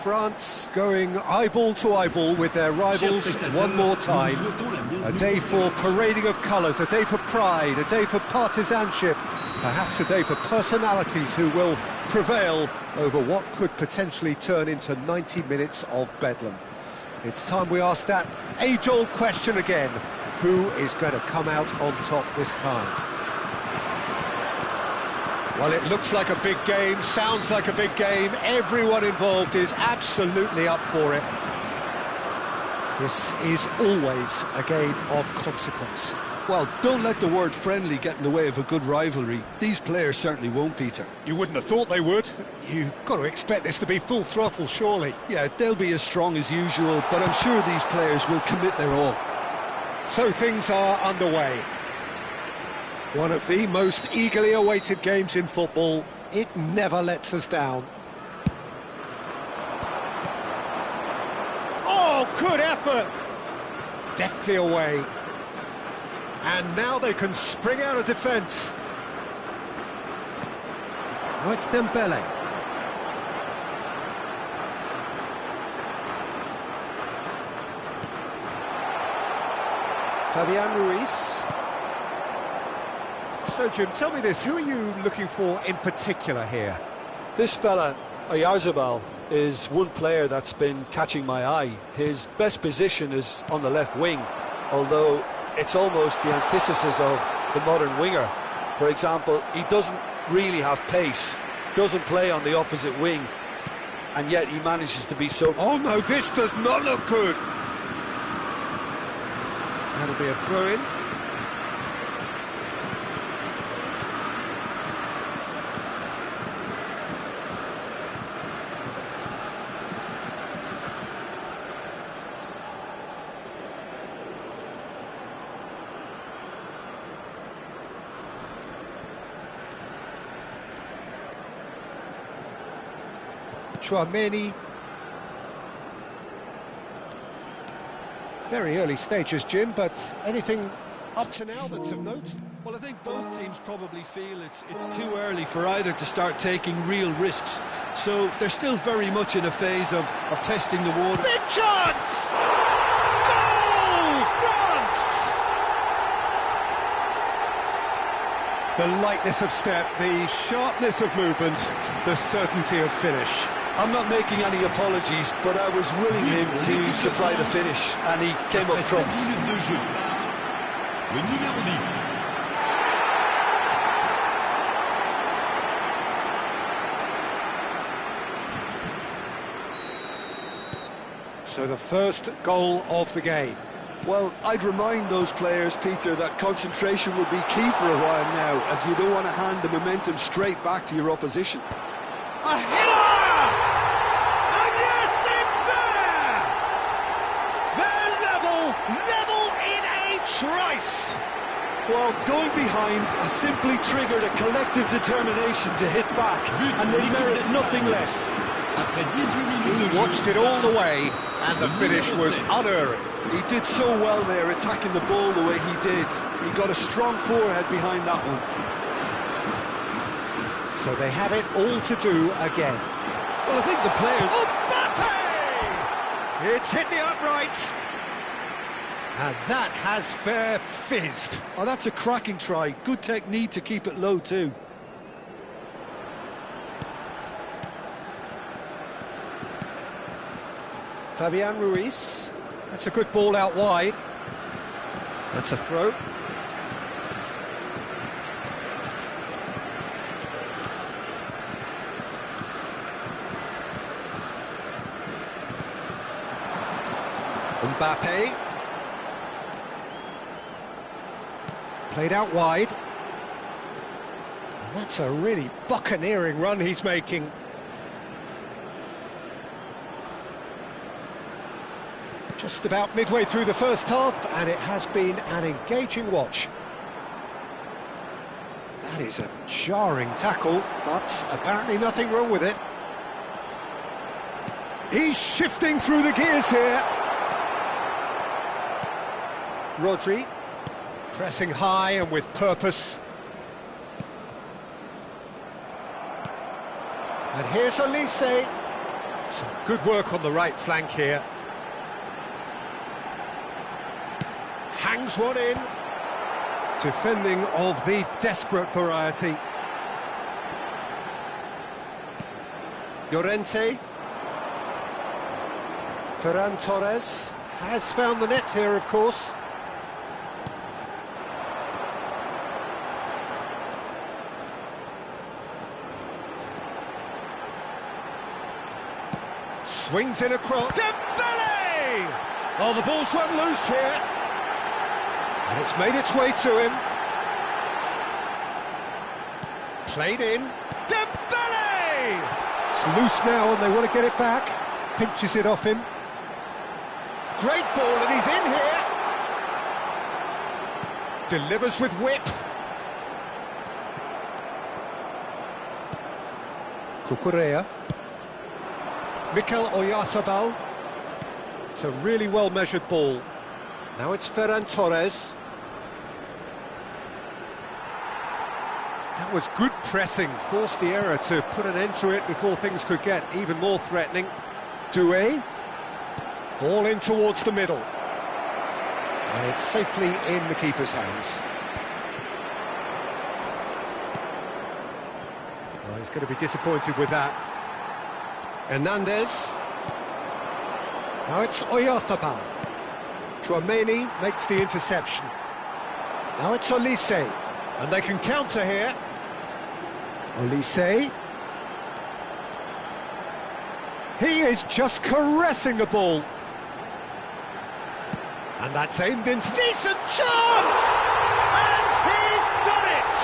France going eyeball to eyeball with their rivals one more time. A day for parading of colours, a day for pride, a day for partisanship, perhaps a day for personalities who will prevail over what could potentially turn into 90 minutes of bedlam. It's time we ask that age-old question again: who is going to come out on top this time? Well, it looks like a big game, sounds like a big game. Everyone involved is absolutely up for it. This is always a game of consequence. Well, don't let the word friendly get in the way of a good rivalry. These players certainly won't, Peter. You wouldn't have thought they would. You've got to expect this to be full throttle, surely. Yeah, they'll be as strong as usual, but I'm sure these players will commit their all. So things are underway. One of the most eagerly awaited games in football. It never lets us down. Oh, good effort! Deftly away. And now they can spring out of defence. Oh, it's Dembele. Fabian Ruiz. So, Jim, tell me this, who are you looking for in particular here? This fella, Oyarzabal, is one player that's been catching my eye. His best position is on the left wing, although it's almost the antithesis of the modern winger. For example, he doesn't really have pace, doesn't play on the opposite wing, and yet he manages to be so... Oh no, this does not look good! That'll be a throw-in. Chouameni. Very early stages, Jim, but anything up to now that's of note? Well, I think both teams probably feel it's too early for either to start taking real risks. So they're still very much in a phase of testing the water. Big chance! Goal! France! The lightness of step, the sharpness of movement, the certainty of finish. I'm not making any apologies, but I was willing him to supply the finish, and he came up trumps. So the first goal of the game. Well, I'd remind those players, Peter, that concentration will be key for a while now, as you don't want to hand the momentum straight back to your opposition. A header! And yes, it's there! They're level in a trice! Well, going behind has simply triggered a collective determination to hit back, and they merit nothing less. He watched it all the way, and the finish was unerring. He did so well there, attacking the ball the way he did. He got a strong forehead behind that one. So they have it all to do again. Well, I think the players... Mbappe! It's hit the uprights. And that has fair fizzed. Oh, that's a cracking try. Good technique to keep it low, too. Fabian Ruiz. That's a good ball out wide. That's a throw. Mbappe. Played out wide. And that's a really buccaneering run he's making. Just about midway through the first half, and it has been an engaging watch. That is a jarring tackle, but apparently nothing wrong with it. He's shifting through the gears here. Rodri, pressing high and with purpose. And here's Olise. Some good work on the right flank here. Hangs one in. Defending of the desperate variety. Llorente. Ferran Torres has found the net here, of course. Swings in across. Dembele! Oh, the ball's run loose here. And it's made its way to him. Played in. Dembele! It's loose now and they want to get it back. Pinches it off him. Great ball and he's in here. Delivers with whip. Cucurella. Mikel Oyarzabal. It's a really well-measured ball. Now it's Ferran Torres. That was good pressing, forced the error to put an end to it before things could get even more threatening. Doué. Ball in towards the middle. And it's safely in the keeper's hands. Well, he's going to be disappointed with that. Hernandez. Now it's Oyarzabal. Tchouameni makes the interception. Now it's Olise. And they can counter here. Olise. He is just caressing the ball. And that's aimed into... Decent chance! And he's done it!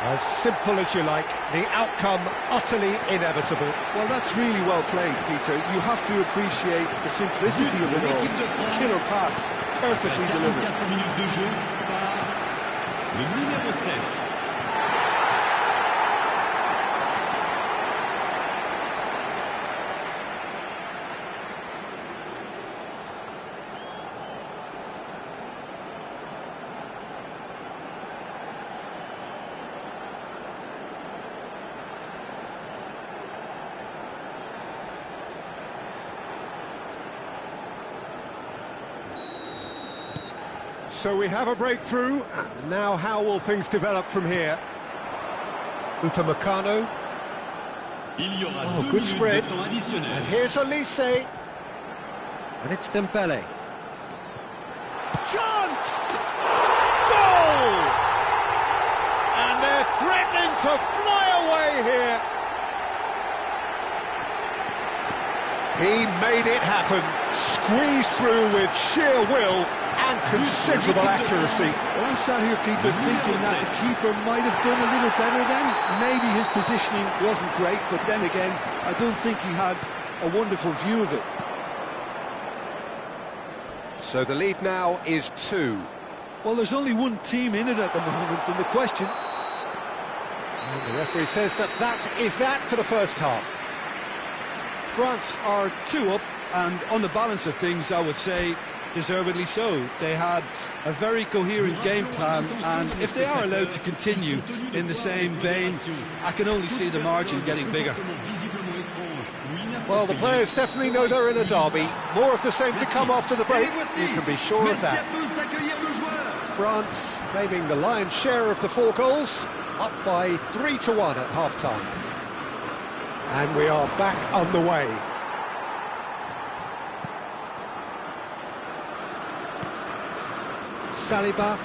As simple as you like, the outcome utterly inevitable. Well, that's really well played, Peter. You have to appreciate the simplicity of it all. Killer pass, perfectly delivered. So we have a breakthrough, and now how will things develop from here? Upamecano. Oh, good spread. And here's Olise. And it's Dembele. Chance! Goal! And they're threatening to fly away here. He made it happen. Squeezed through with sheer will and considerable accuracy. Well, I'm sat here, Peter, thinking that the keeper might have done a little better then. Maybe his positioning wasn't great, but then again, I don't think he had a wonderful view of it. So the lead now is 2. Well, there's only one team in it at the moment, and the question... And the referee says that is that for the first half. France are 2 up, and on the balance of things, I would say deservedly so. They had a very coherent game plan, and if they are allowed to continue in the same vein, I can only see the margin getting bigger. Well, the players definitely know they're in a derby. More of the same to come after the break, you can be sure of that. France claiming the lion's share of the 4 goals, up by 3-1 at half-time. And we are back underway. Saliba.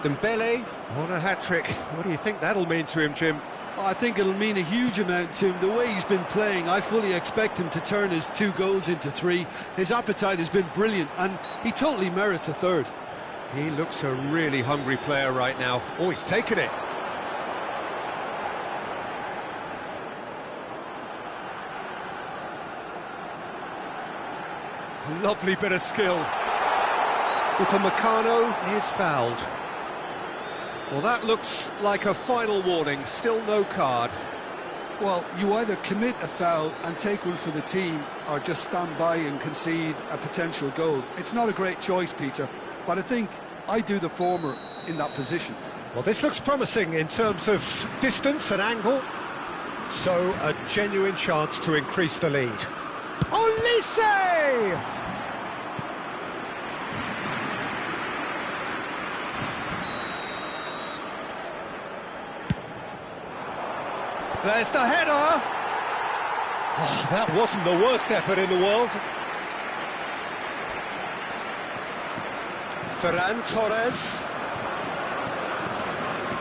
Dembele on a hat-trick. What do you think that'll mean to him, Jim? I think it'll mean a huge amount to him. The way he's been playing, I fully expect him to turn his 2 goals into 3. His appetite has been brilliant, and he totally merits a 3rd. He looks a really hungry player right now. Oh, he's taken it. Lovely bit of skill. Upamecano is fouled. Well, that looks like a final warning, still no card. Well, you either commit a foul and take one for the team, or just stand by and concede a potential goal. It's not a great choice, Peter, but I think I do the former in that position. Well, this looks promising in terms of distance and angle. So, a genuine chance to increase the lead. Olise! There's the header! Oh, that wasn't the worst effort in the world. Ferran Torres.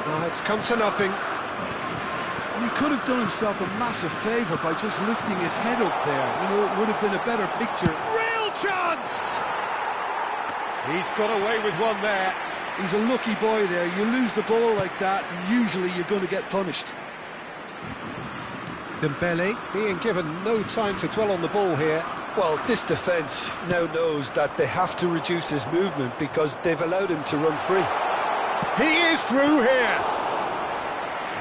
Now it's come to nothing. And he could have done himself a massive favour by just lifting his head up there. You know, it would have been a better picture. Real chance! He's got away with one there. He's a lucky boy there. You lose the ball like that, and usually you're going to get punished. Dembele being given no time to dwell on the ball here. Well, this defence now knows that they have to reduce his movement because they've allowed him to run free. He is through here!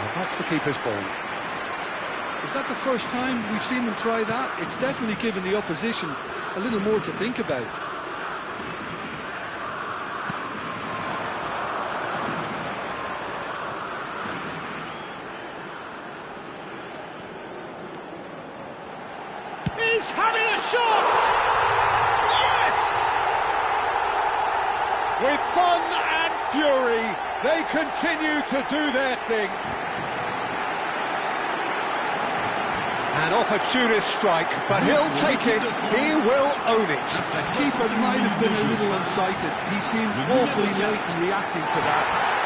And that's the keeper's ball. Is that the first time we've seen them try that? It's definitely given the opposition a little more to think about. He's having a shot! Yes! With fun and fury, they continue to do their thing. An opportunist strike, but he'll take it, he will own it. The keeper might have been a little unsighted. He seemed awfully late in reacting to that.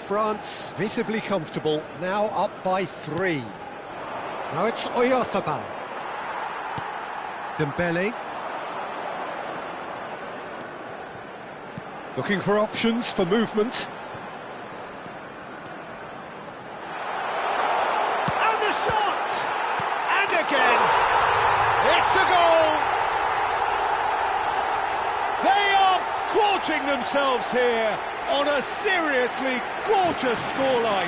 France visibly comfortable, now up by 3. Now it's Oyarzabal. Dembele. Looking for options for movement. And the shot! And again! It's a goal! They are gorging themselves here on a seriously gorgeous scoreline.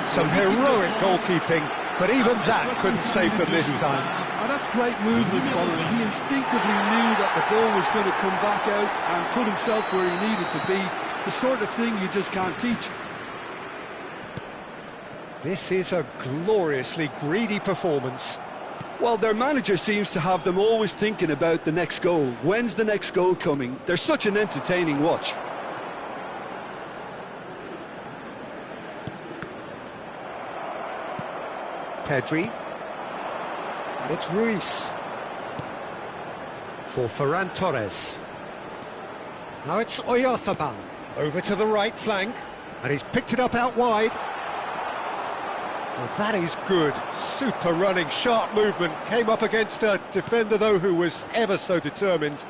Some heroic goalkeeping, but even that couldn't save them this time. Oh, that's great movement, Colin. He instinctively knew that the ball was going to come back out and put himself where he needed to be. The sort of thing you just can't teach. This is a gloriously greedy performance. Well, their manager seems to have them always thinking about the next goal. When's the next goal coming? They're such an entertaining watch. Pedri. And it's Ruiz. For Ferran Torres. Now it's Oyarzabal. Over to the right flank. And he's picked it up out wide. Well, that is good. Super running, sharp movement. Came up against a defender, though, who was ever so determined.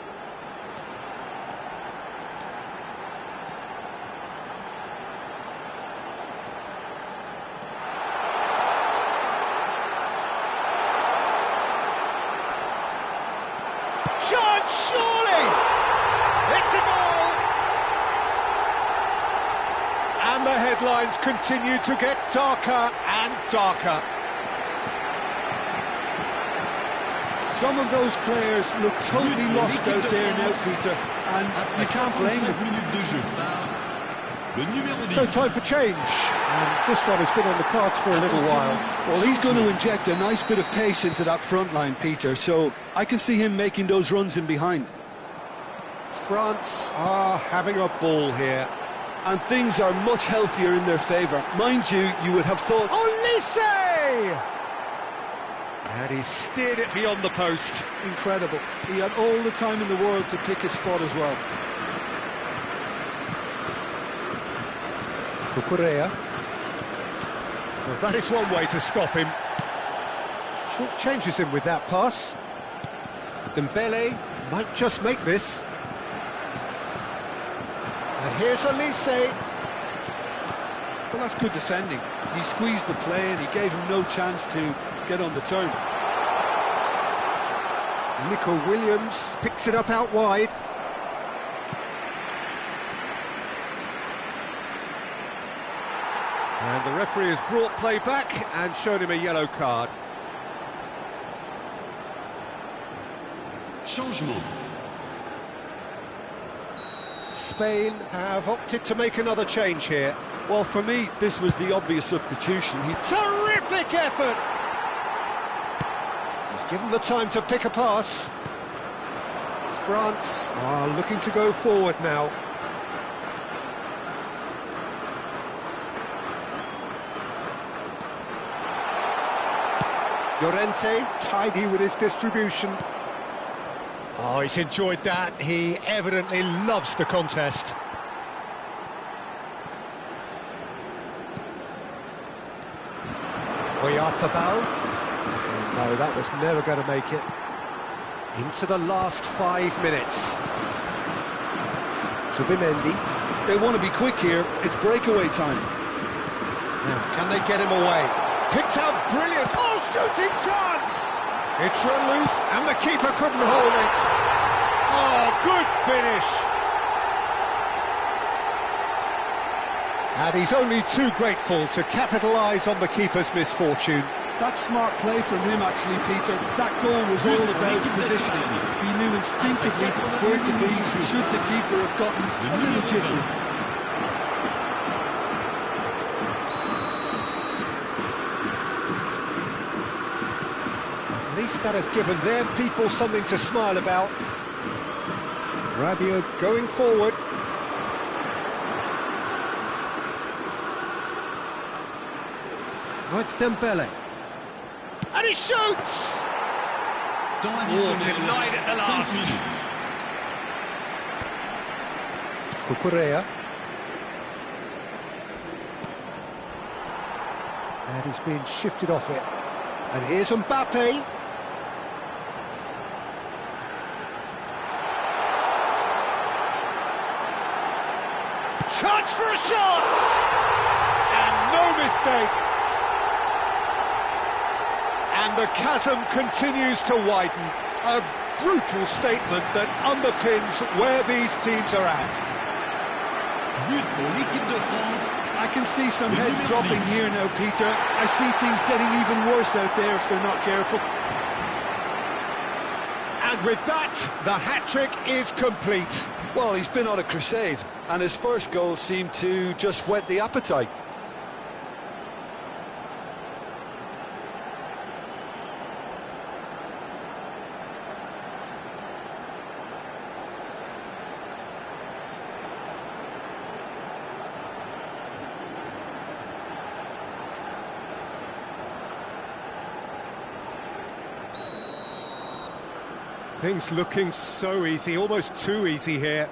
Shot, surely! It's a goal! And the headlines continue to get darker and darker. Some of those players look totally lost out there now, Peter, and you can't blame them. So time for change, and this one has been on the cards for a little while. Well, he's going to inject a nice bit of pace into that front line, Peter, so I can see him making those runs in behind. France are having a ball here. And things are much healthier in their favour. Mind you, you would have thought... Olise! And he steered it beyond the post. Incredible. He had all the time in the world to pick his spot as well. Cucurella. Well, that is one way to stop him. Short changes him with that pass. Dembele might just make this. And here's Olise. Well, that's good defending. He squeezed the play and he gave him no chance to get on the turn. Nico Williams picks it up out wide. And the referee has brought play back and shown him a yellow card. Changement. Spain have opted to make another change here. Well, for me, this was the obvious substitution. Terrific effort! He's given the time to pick a pass. France are looking to go forward now. Llorente, tidy with his distribution. Oh, he's enjoyed that. He evidently loves the contest. Oyarzabal. No, that was never going to make it. Into the last 5 minutes. Zubimendi. They want to be quick here. It's breakaway time. Now, can they get him away? Picked out brilliant. Oh, shooting chance! It's run loose, and the keeper couldn't hold it. Oh, good finish. And he's only too grateful to capitalise on the keeper's misfortune. That's smart play from him, actually, Peter. That goal was all about positioning. He knew instinctively where to be should the keeper have gotten a little jittery. At least that has given their people something to smile about. Rabiot going forward. Oh, it's Dembele. And he shoots! Denied at the last. Cucurella. And he's being shifted off it. And here's Mbappe. Chance for a shot! And no mistake! And the chasm continues to widen. A brutal statement that underpins where these teams are at. I can see some heads dropping here now, Peter. I see things getting even worse out there if they're not careful. And with that, the hat-trick is complete. Well, he's been on a crusade, and his first goal seemed to just whet the appetite. Things looking so easy, almost too easy here.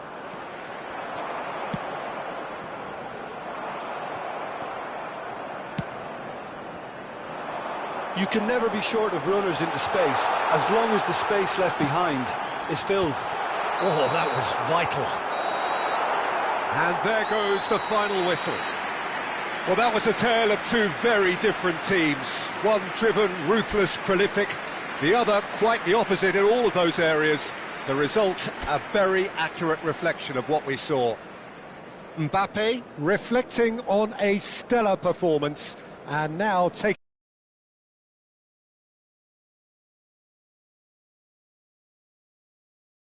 You can never be short of runners into space, as long as the space left behind is filled. Oh, that was vital. And there goes the final whistle. Well, that was a tale of two very different teams. One driven, ruthless, prolific. The other, quite the opposite in all of those areas. The result, a very accurate reflection of what we saw. Mbappe reflecting on a stellar performance and now taking